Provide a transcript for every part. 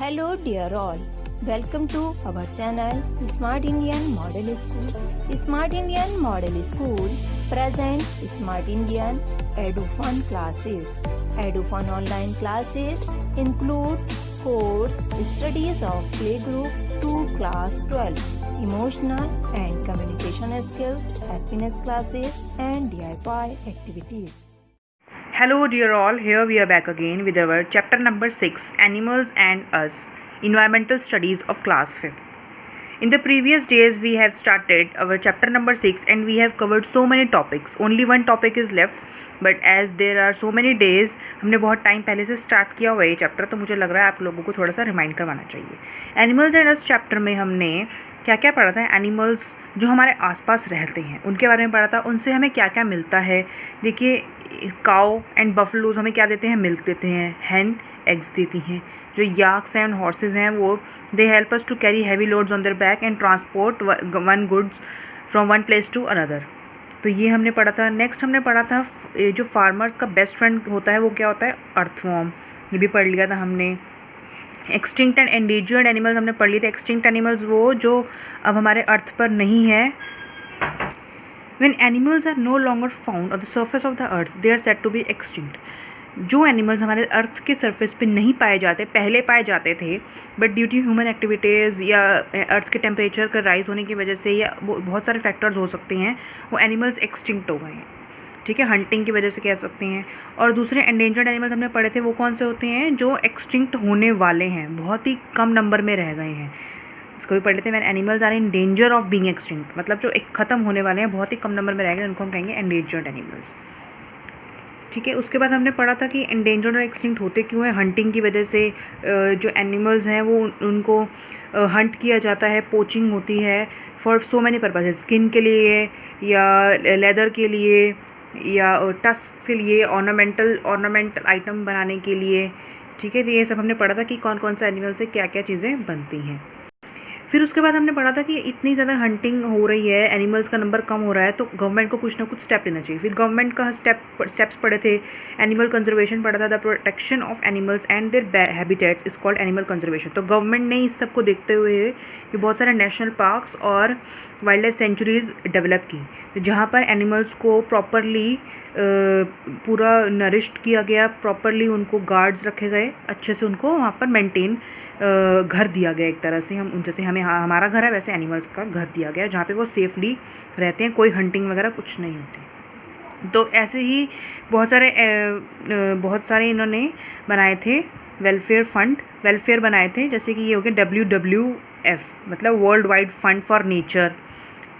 Hello dear all, welcome to our channel Smart Indian Model School. Smart Indian Model School present Smart Indian EduFun classes. EduFun online classes includes course studies of playgroup to class 12, emotional and communication skills, happiness classes and DIY activities. Hello dear all, here we are back again with our chapter number 6, Animals and Us, Environmental Studies of class 5th. In the previous days we have started our chapter number 6 and we have covered so many topics. Only one topic is left, but as there are so many days, हमने बहुत time पहले से start किया हुआ है ये chapter, तो मुझे लग रहा है आप लोगों को थोड़ा सा रिमाइंड करवाना चाहिए. एनिमल्स एंड अस चैप्टर में हमने क्या क्या पढ़ा था. एनिमल्स जो हमारे आसपास रहते हैं उनके बारे में पढ़ा था, उनसे हमें क्या क्या मिलता है. देखिए, काउ एंड बफलोज हमें क्या देते हैं, मिल्क देते हैं. हैन एग्स देती हैं. जो याक्स एंड हॉर्सेज हैं वो they help us to carry heavy loads on their back and transport one goods from one place to another. तो ये हमने पढ़ा था. नेक्स्ट हमने पढ़ा था जो फार्मर्स का बेस्ट फ्रेंड होता है वो क्या होता है, अर्थवॉर्म. ये भी पढ़ लिया था हमने. एक्सटिंक्ट एंड एंडेंजर्ड एनिमल्स हमने पढ़ लिए थे. एक्सटिंक्ट एनिमल्स वो जो अब हमारे अर्थ पर नहीं है. When animals are no longer found on the surface of the earth, they are said to be extinct. जो एनिमल्स हमारे अर्थ के सरफेस पे नहीं पाए जाते, पहले पाए जाते थे, but due to human activities या अर्थ के टेम्परेचर का राइज होने की वजह से या बहुत सारे फैक्टर्स हो सकते हैं, वो एनिमल्स एक्सटिंक्ट हो गए हैं. ठीक है, हंटिंग की वजह से कह सकते हैं. और दूसरे एंडेंजर्ड एनिमल्स हमने पढ़े थे, वो कौन से होते हैं, जो एक्सटिंक्ट होने वाले हैं, बहुत ही कम नंबर में रह गए हैं. इसको भी पढ़ लेते हैं. When animals are in danger of being extinct, मतलब जो एक ख़त्म होने वाले हैं, बहुत ही कम नंबर में रह गए, उनको हम कहेंगे एंडेंजर्ड एनिमल्स. ठीक है, उसके बाद हमने पढ़ा था कि एंडेंजर्ड और एक्सटिंक्ट होते क्यों हैं. हंटिंग की वजह से जो एनिमल्स हैं वो उनको हंट किया जाता है, पोचिंग होती है for so many purposes. Skin के लिए या लेदर के लिए या टस्क के लिए, ऑर्नामेंटल आइटम बनाने के लिए. ठीक है, तो ये सब हमने पढ़ा था कि कौन कौन सा एनिमल से क्या क्या चीज़ें बनती हैं. फिर उसके बाद हमने पढ़ा था कि इतनी ज़्यादा हंटिंग हो रही है, एनिमल्स का नंबर कम हो रहा है, तो गवर्नमेंट को कुछ ना कुछ स्टेप लेना चाहिए. फिर गवर्नमेंट का स्टेप्स पढ़े थे. एनिमल कंजर्वेशन पढ़ा था. The protection of animals and there habitats is called animal conservation. तो गवर्नमेंट ने इस सब को देखते हुए कि बहुत सारे नेशनल पार्क्स और वाइल्ड लाइफ सेंचुरीज़ डेवलप की, तो जहाँ पर एनिमल्स को प्रॉपरली पूरा नरिश्ड किया गया, प्रॉपरली उनको गार्ड्स रखे गए, अच्छे से उनको वहाँ पर मेंटेन घर दिया गया. एक तरह से हम जैसे हमें हमारा घर है वैसे एनिमल्स का घर दिया गया, जहाँ पे वो सेफली रहते हैं, कोई हंटिंग वगैरह कुछ नहीं होती. तो ऐसे ही बहुत सारे इन्होंने बनाए थे वेलफेयर फंड, वेलफेयर बनाए थे. जैसे कि ये हो गया WWF, मतलब world wide fund for nature.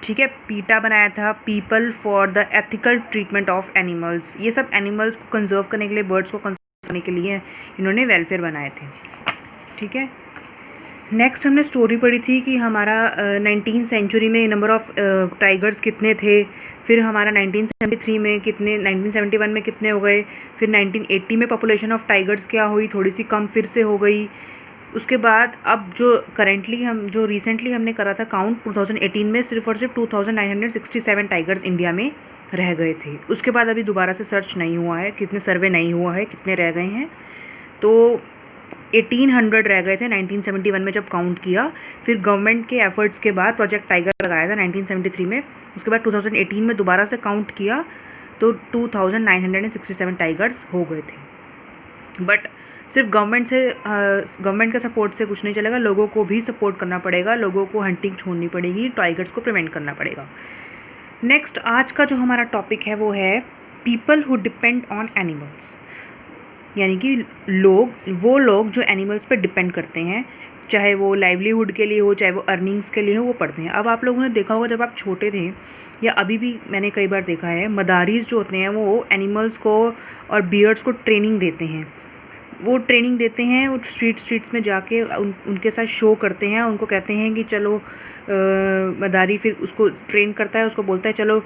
ठीक है, पीटा बनाया था, people for the ethical treatment of animals. ये सब एनिमल्स को कंजर्व करने के लिए, बर्ड्स को कंजर्व करने के लिए इन्होंने वेलफेयर बनाए थे. ठीक है, नेक्स्ट हमने स्टोरी पढ़ी थी कि हमारा 19th सेंचुरी में नंबर ऑफ टाइगर्स कितने थे. फिर हमारा 1973 में कितने, 1971 में कितने हो गए. फिर 1980 में पॉपुलेशन ऑफ टाइगर्स क्या हुई, थोड़ी सी कम फिर से हो गई. उसके बाद अब जो रिसेंटली हमने करा था काउंट 2018 में, सिर्फ और सिर्फ 2967 टाइगर्स इंडिया में रह गए थे. उसके बाद अभी दोबारा से सर्च नहीं हुआ है, कितने सर्वे नहीं हुआ है, कितने रह गए हैं. तो 1800 रह गए थे 1971 में जब काउंट किया. फिर गवर्नमेंट के एफर्ट्स के बाद प्रोजेक्ट टाइगर लगाया था 1973 में. उसके बाद 2018 में दोबारा से काउंट किया तो 2967 टाइगर्स हो गए थे. बट सिर्फ गवर्नमेंट के सपोर्ट से कुछ नहीं चलेगा, लोगों को भी सपोर्ट करना पड़ेगा, लोगों को हंटिंग छोड़नी पड़ेगी, टाइगर्स को प्रिवेंट करना पड़ेगा. नेक्स्ट आज का जो हमारा टॉपिक है वो है people who depend on animals. यानी कि वो लोग जो एनिमल्स पे डिपेंड करते हैं, चाहे वो लाइवलीहुड के लिए हो, चाहे वो अर्निंग्स के लिए हो, वो पढ़ते हैं. अब आप लोगों ने देखा होगा जब आप छोटे थे, या अभी भी मैंने कई बार देखा है, मदारीज जो होते हैं वो एनिमल्स को और बियर्ड्स को ट्रेनिंग देते हैं. वो स्ट्रीट्स में जाके उनके साथ शो करते हैं. उनको कहते हैं कि चलो मदारी फिर उसको ट्रेन करता है, उसको बोलता है चलो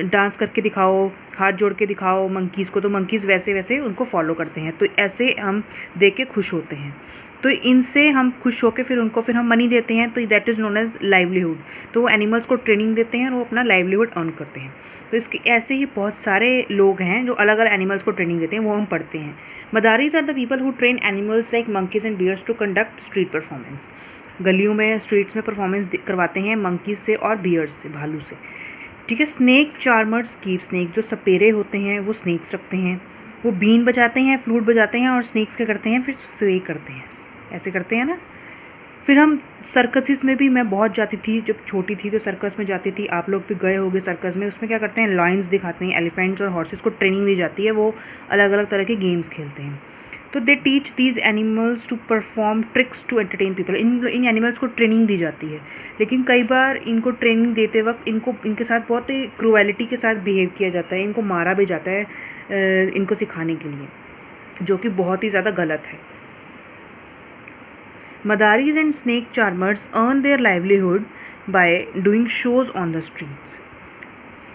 डांस करके दिखाओ, हाथ जोड़ के दिखाओ मंकीज़ को. तो मंकीज़ वैसे वैसे उनको फॉलो करते हैं. तो ऐसे हम देख के खुश होते हैं. तो इनसे हम खुश होकर फिर हम मनी देते हैं, तो that is known as livelihood. तो वो एनिमल्स को ट्रेनिंग देते हैं और वो अपना लाइवलीहुड अर्न करते हैं। तो इसके ऐसे ही बहुत सारे लोग हैं जो अलग अलग एनिमल्स को ट्रेनिंग देते हैं, वो हम पढ़ते हैं। Madaris are the people who train animals like monkeys and bears to conduct street performance. गलियों में, स्ट्रीट्स में परफॉर्मेंस करवाते हैं मंकीज से और बियर्स से, भालू से। ठीक है। स्नेक चार्मर्स कीप स्नेक, जो सपेरे होते हैं वो स्नेक्स रखते हैं। वो बीन बजाते हैं, फ्लूट बजाते हैं, और स्नेक्स क्या करते हैं, फिर स्वे करते हैं, ऐसे करते हैं ना। फिर हम सर्कसिस में भी, मैं बहुत जाती थी जब छोटी थी, तो सर्कस में जाती थी। आप लोग भी गए होंगे सर्कस में। उसमें क्या करते हैं, लायंस दिखाते हैं, एलिफेंट्स और हॉर्सेस को ट्रेनिंग दी जाती है, वो अलग अलग तरह के गेम्स खेलते हैं। तो they teach these animals to perform tricks to entertain people. इन एनिमल्स को ट्रेनिंग दी जाती है, लेकिन कई बार इनको ट्रेनिंग देते वक्त इनके साथ बहुत ही क्रूएलिटी के साथ बिहेव किया जाता है। इनको मारा भी जाता है इनको सिखाने के लिए, जो कि बहुत ही ज़्यादा गलत है। Madaris and snake charmers earn their livelihood by doing shows on the streets.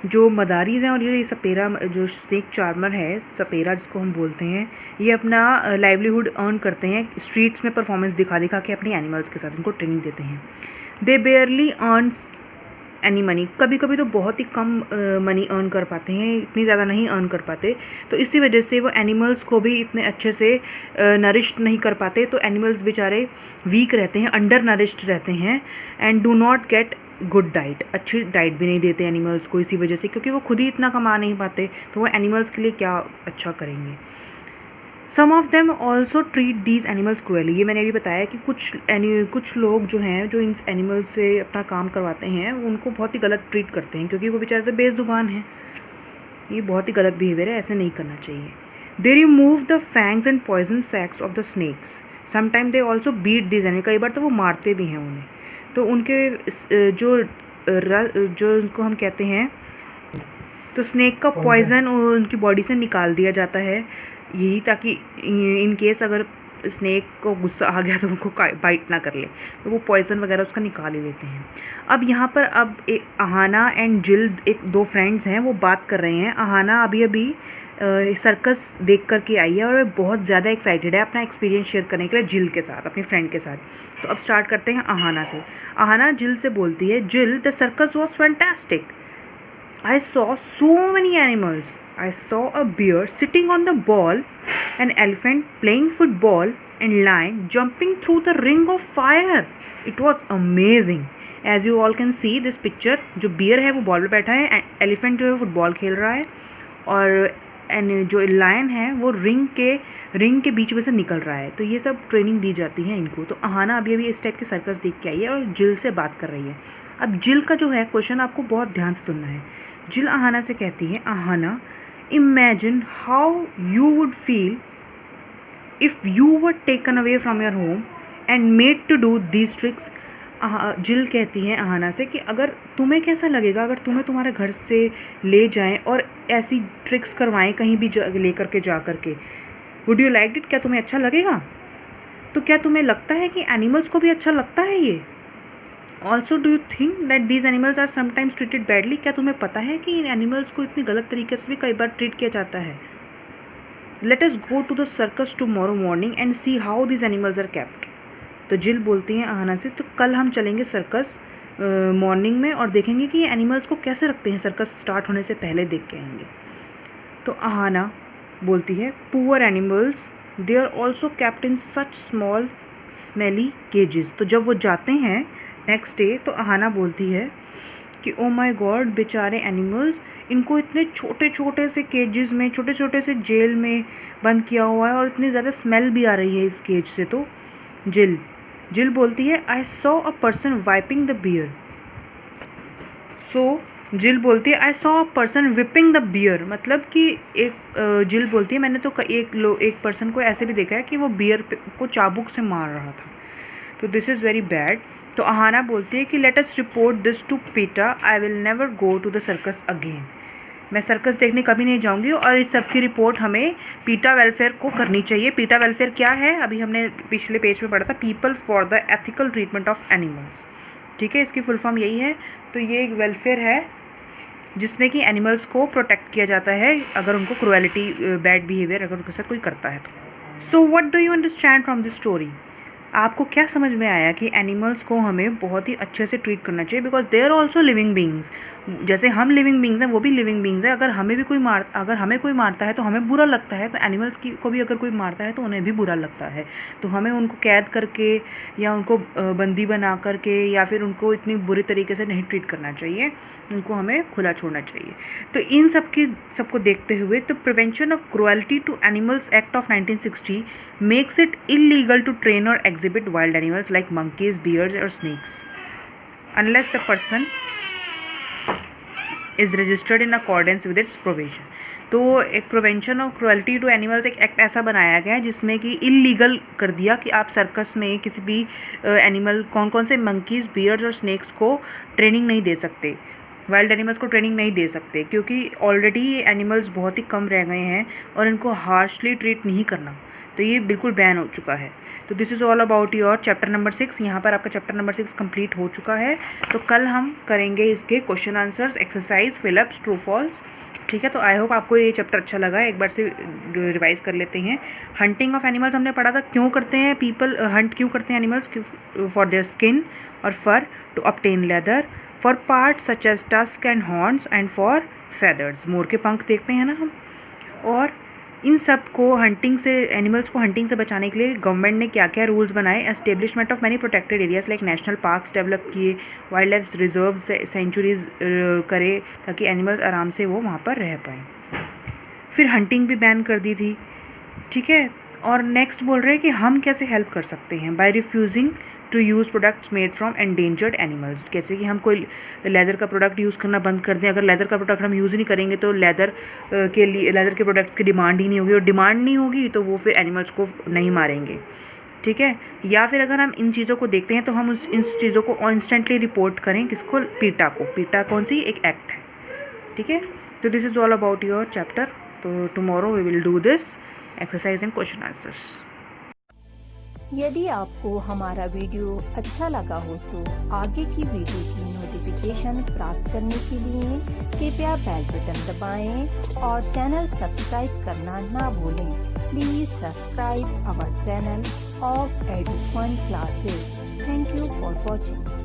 जो मदारीज़ हैं और ये सपेरा, जो स्नेक चार्मर है, सपेरा जिसको हम बोलते हैं, ये अपना लाइवलीहुड अर्न करते हैं स्ट्रीट्स में परफॉर्मेंस दिखा दिखा के अपनी एनिमल्स के साथ, इनको ट्रेनिंग देते हैं। दे बेयरली अर्नस एनी मनी, कभी कभी तो बहुत ही कम मनी अर्न कर पाते हैं, इतनी ज़्यादा नहीं अर्न कर पाते। तो इसी वजह से वो एनिमल्स को भी इतने अच्छे से नरिश्ड नहीं कर पाते। तो एनिमल्स बेचारे वीक रहते हैं, अंडर नरिश्ड रहते हैं, and do not get good diet, अच्छी डाइट भी नहीं देते एनिमल्स को इसी वजह से, क्योंकि वो खुद ही इतना कमा नहीं पाते, तो वो एनिमल्स के लिए क्या अच्छा करेंगे। Some of them also treat these animals cruelly. ये मैंने अभी बताया कि कुछ लोग जो हैं, जो इन एनिमल्स से अपना काम करवाते हैं, उनको बहुत ही गलत ट्रीट करते हैं, क्योंकि वो बेचारे तो बेज़ुबान हैं। ये बहुत ही गलत बिहेवियर है, ऐसे नहीं करना चाहिए। They remove the fangs and poison sacs of the snakes. Sometime they also beat these animal, कई बार तो वो मारते भी हैं उन्हें। तो उनके जो उनको हम कहते हैं, तो स्नेक का पॉइज़न उनकी बॉडी से निकाल दिया जाता है, यही ताकि इन केस अगर स्नेक को गुस्सा आ गया तो उनको बाइट ना कर ले, तो वो पॉइज़न वगैरह उसका निकाल ही लेते हैं। अब यहाँ पर एक अहाना एंड जिल, एक दो फ्रेंड्स हैं, वो बात कर रहे हैं। अहाना अभी सर्कस देख कर के आई है और वो बहुत ज़्यादा एक्साइटेड है अपना एक्सपीरियंस शेयर करने के लिए जिल के साथ, अपनी फ्रेंड के साथ। तो अब स्टार्ट करते हैं अहाना से। अहाना जिल से बोलती है, जिल, the circus was fantastic. I saw so many animals. I saw a bear sitting on the ball, an elephant playing football, and lion jumping through the ring of fire. It was amazing. As you all can see this picture, जो bear है वो ball पे बैठा है, elephant जो है football खेल रहा है, और जो लायन है वो रिंग के बीच में से निकल रहा है। तो ये सब ट्रेनिंग दी जाती है इनको। तो अहाना अभी इस टाइप के सर्कस देख के आई है और जिल से बात कर रही है। अब जिल का जो है क्वेश्चन आपको बहुत ध्यान से सुनना है। जिल अहाना से कहती है, Ahana, imagine how you would feel if you were taken away from your home and made to do these tricks. Jill कहती है अहाना से कि अगर तुम्हें कैसा लगेगा अगर तुम्हें तुम्हारे घर से ले जाएं और ऐसी ट्रिक्स करवाएं कहीं भी ले करके जा करके। वुड यू लाइक इट, क्या तुम्हें अच्छा लगेगा? तो क्या तुम्हें लगता है कि एनिमल्स को भी अच्छा लगता है ये? Also do you think that these animals are sometimes treated badly. क्या तुम्हें पता है कि इन एनिमल्स को इतनी गलत तरीके से भी कई बार ट्रीट किया जाता है? Let us go to the circus tomorrow morning and see how these animals are kept. तो जिल बोलती हैं अहाना से, तो कल हम चलेंगे सर्कस मॉर्निंग में और देखेंगे कि ये एनिमल्स को कैसे रखते हैं, सर्कस स्टार्ट होने से पहले देख के आएंगे। तो अहाना बोलती है, poor animals, they are also kept in such small smelly cages. तो जब वो जाते हैं नेक्स्ट डे, तो अहाना बोलती है कि ओ माय गॉड, बेचारे एनिमल्स, इनको इतने छोटे छोटे से केजेस में, छोटे छोटे से जेल में बंद किया हुआ है और इतनी ज़्यादा स्मेल भी आ रही है इस केज से। तो जिल बोलती है, I saw a person wiping the bear. So Jill बोलती है, I saw a person weeping the bear, मतलब कि जिल बोलती है, मैंने तो एक पर्सन को ऐसे भी देखा है कि वो बियर को चाबुक से मार रहा था। तो दिस इज़ वेरी बैड। तो अहाना बोलती है कि let us report this to PETA, I will never go to the circus again. मैं सर्कस देखने कभी नहीं जाऊंगी और इस सब की रिपोर्ट हमें पीटा वेलफेयर को करनी चाहिए। पीटा वेलफेयर क्या है, अभी हमने पिछले पेज में पढ़ा था, people for the ethical treatment of animals. ठीक है, इसकी फुल फॉर्म यही है। तो ये एक वेलफेयर है जिसमें कि एनिमल्स को प्रोटेक्ट किया जाता है अगर उनको क्रूएलिटी, बैड बिहेवियर अगर उनके साथ कोई करता है तो। So what do you understand from this story? आपको क्या समझ में आया कि एनिमल्स को हमें बहुत ही अच्छे से ट्रीट करना चाहिए, because they are also living beings. जैसे हम लिविंग बींग्स हैं, वो भी लिविंग बींग्स हैं। अगर हमें कोई मारता है तो हमें बुरा लगता है, तो एनिमल्स को भी अगर कोई मारता है तो उन्हें भी बुरा लगता है। तो हमें उनको कैद करके या उनको बंदी बना करके या फिर उनको इतनी बुरी तरीके से नहीं ट्रीट करना चाहिए, उनको हमें खुला छोड़ना चाहिए। तो इन सबको देखते हुए तो prevention of cruelty to animals act of 1960 makes it illegal to train or exhibit wild animals like monkeys, bears or snakes unless the person is registered in accordance with its provision। तो एक prevention of cruelty to animals एक act ऐसा बनाया गया है जिसमें कि illegal कर दिया कि आप सर्कस में किसी भी एनिमल, कौन से मंकीज़, बियर्स और स्नेक्स को ट्रेनिंग नहीं दे सकते, वाइल्ड एनिमल्स को ट्रेनिंग नहीं दे सकते, क्योंकि ऑलरेडी ये एनिमल्स बहुत ही कम रह गए हैं और इनको हार्शली ट्रीट नहीं करना, तो ये बिल्कुल बैन हो चुका है। तो this is all about your chapter number 6। यहाँ पर आपका चैप्टर नंबर 6 कंप्लीट हो चुका है। तो कल हम करेंगे इसके question answers, exercise, fill ups, true false. ठीक है, तो आई होप आपको ये चैप्टर अच्छा लगा। एक बार से रिवाइज कर लेते हैं। हंटिंग ऑफ एनिमल्स हमने पढ़ा था, क्यों करते हैं पीपल हंट, क्यों करते हैं एनिमल्स, फॉर देयर स्किन और fur, to obtain leather, for parts such as tusk and horns and for feathers, मोर के पंख देखते हैं ना हम। और इन सब को हंटिंग से, एनिमल्स को हंटिंग से बचाने के लिए गवर्नमेंट ने क्या क्या रूल्स बनाए। Establishment of many protected areas like national parks develop किए, वाइल्ड लाइफ रिजर्व सेंचुरीज करे ताकि एनिमल्स आराम से वो वहाँ पर रह पाएँ। फिर हंटिंग भी बैन कर दी थी। ठीक है, और नेक्स्ट बोल रहे हैं कि हम कैसे हेल्प कर सकते हैं, by refusing to use products made from endangered animals. जैसे कि हम कोई लेदर का प्रोडक्ट यूज़ करना बंद कर दें। अगर लेदर का प्रोडक्ट हम यूज़ ही नहीं करेंगे तो लेदर के प्रोडक्ट्स की डिमांड ही नहीं होगी, और डिमांड नहीं होगी तो वो फिर एनिमल्स को नहीं मारेंगे। ठीक है, या फिर अगर हम इन चीज़ों को देखते हैं तो हम इन चीज़ों को इंस्टेंटली रिपोर्ट करें, किसको, पीटा को। पीटा कौन सी, एक एक्ट है। ठीक है, तो this is all about your chapter. तो tomorrow we will do this exercise and question answers. यदि आपको हमारा वीडियो अच्छा लगा हो तो आगे की वीडियो की नोटिफिकेशन प्राप्त करने के लिए कृपया बेल बटन दबाएं और चैनल सब्सक्राइब करना ना भूलें। Please subscribe our channel of Edufun classes. Thank you for watching.